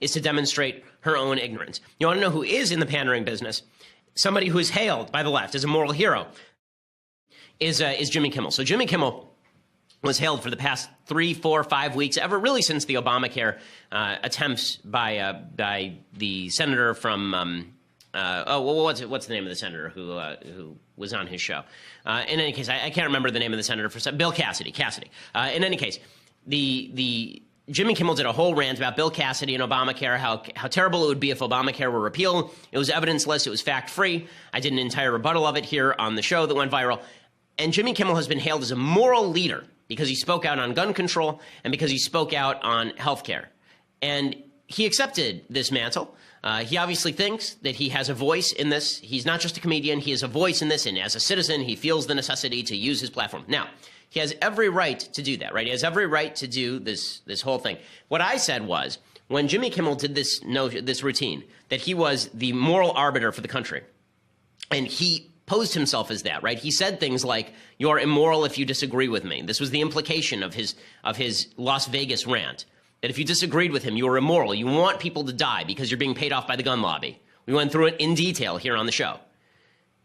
is to demonstrate her own ignorance. You want to know who is in the pandering business? Somebody who is hailed by the left as a moral hero is Jimmy Kimmel. So Jimmy Kimmel was hailed for the past 3, 4, 5 weeks, ever really since the Obamacare attempts by the senator from what's the name of the senator who was on his show? In any case, I can't remember the name of the senator for Bill Cassidy. In any case, the Jimmy Kimmel did a whole rant about Bill Cassidy and Obamacare, how terrible it would be if Obamacare were repealed. It was evidenceless. It was fact-free. I did an entire rebuttal of it here on the show that went viral. And Jimmy Kimmel has been hailed as a moral leader because he spoke out on gun control and because he spoke out on health care. And he accepted this mantle. He obviously thinks that he has a voice in this. He's not just a comedian. He has a voice in this. And as a citizen, he feels the necessity to use his platform. Now, he has every right to do that, right? He has every right to do this whole thing. What I said was, when Jimmy Kimmel did this routine, that he was the moral arbiter for the country. And he posed himself as that, right? He said things like, "You're immoral if you disagree with me." This was the implication of his Las Vegas rant, that if you disagreed with him, you were immoral. You want people to die because you're being paid off by the gun lobby. We went through it in detail here on the show.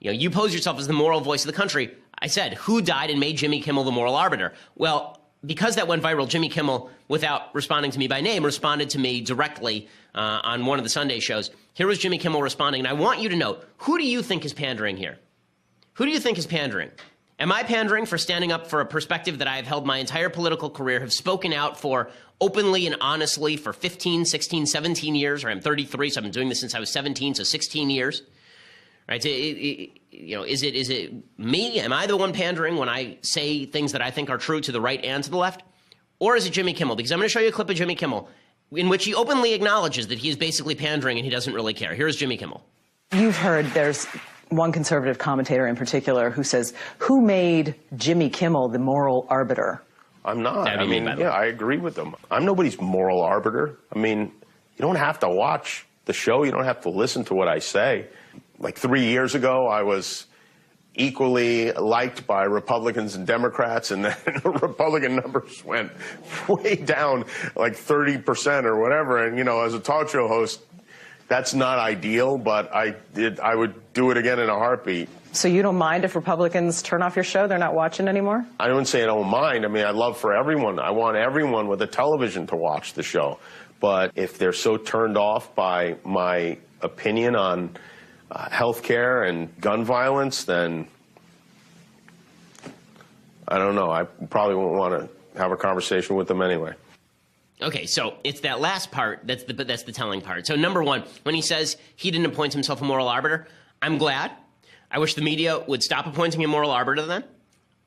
You pose yourself as the moral voice of the country. I said, who died and made Jimmy Kimmel the moral arbiter? Well, because that went viral, Jimmy Kimmel, without responding to me by name, responded to me directly on one of the Sunday shows. Here was Jimmy Kimmel responding, and I want you to know, who do you think is pandering here? Who do you think is pandering? Am I pandering for standing up for a perspective that I have held my entire political career, have spoken out for openly and honestly for 15, 16, 17 years, or I'm 33, so I've been doing this since I was 17, so 16 years. Right? Is it me? Am I the one pandering when I say things that I think are true to the right and to the left? Or is it Jimmy Kimmel? Because I'm going to show you a clip of Jimmy Kimmel in which he openly acknowledges that he is basically pandering and he doesn't really care. Here's Jimmy Kimmel. You've heard there's one conservative commentator in particular who says, who made Jimmy Kimmel the moral arbiter? I'm not. I mean, yeah, I agree with them. I'm nobody's moral arbiter. I mean, you don't have to watch the show. You don't have to listen to what I say. Like 3 years ago, I was equally liked by Republicans and Democrats, and then Republican numbers went way down, like 30% or whatever. And, as a talk show host, that's not ideal, but I would do it again in a heartbeat. So you don't mind if Republicans turn off your show? They're not watching anymore? I wouldn't say I don't mind. I mean, I love for everyone. I want everyone with a television to watch the show. But if they're so turned off by my opinion on health care and gun violence, then I don't know. I probably won't want to have a conversation with them anyway. Okay, so it's that last part that's the telling part. So number one, when he says he didn't appoint himself a moral arbiter, I'm glad. I wish the media would stop appointing a moral arbiter then.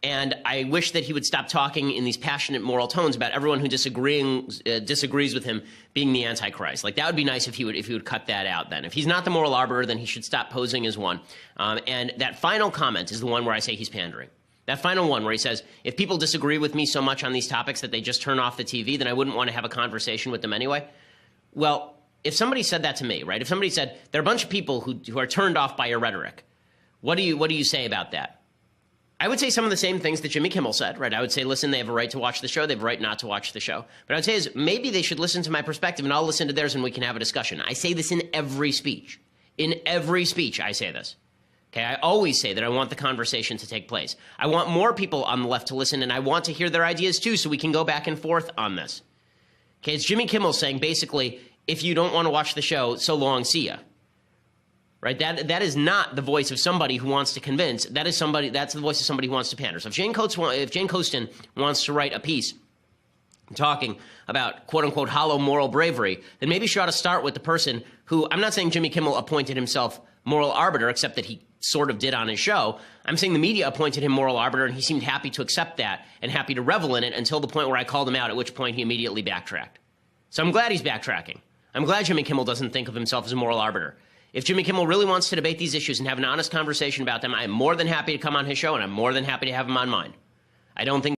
And I wish that he would stop talking in these passionate moral tones about everyone who disagrees with him being the Antichrist. Like, that would be nice if he would cut that out then. If he's not the moral arbiter, then he should stop posing as one. And that final comment is the one where I say he's pandering. That final one where he says, if people disagree with me so much on these topics that they just turn off the TV, then I wouldn't want to have a conversation with them anyway. Well, if somebody said that to me, right? If somebody said, there are a bunch of people who are turned off by your rhetoric, what do you say about that? I would say some of the same things that Jimmy Kimmel said, right? I would say, listen, they have a right to watch the show. They have a right not to watch the show. But I would say is maybe they should listen to my perspective and I'll listen to theirs and we can have a discussion. I say this in every speech. In every speech, I say this. Okay, I always say that I want the conversation to take place. I want more people on the left to listen and I want to hear their ideas too so we can go back and forth on this. Okay, it's Jimmy Kimmel saying basically, if you don't want to watch the show, so long, see ya. Right? That is not the voice of somebody who wants to convince. That's the voice of somebody who wants to pander. So if Jane Coaston wants to write a piece talking about quote-unquote hollow moral bravery, then maybe she ought to start with the person who, I'm not saying Jimmy Kimmel appointed himself moral arbiter, except that he sort of did on his show. I'm saying the media appointed him moral arbiter, and he seemed happy to accept that and happy to revel in it until the point where I called him out, at which point he immediately backtracked. So I'm glad he's backtracking. I'm glad Jimmy Kimmel doesn't think of himself as a moral arbiter. If Jimmy Kimmel really wants to debate these issues and have an honest conversation about them, I'm more than happy to come on his show, and I'm more than happy to have him on mine. I don't think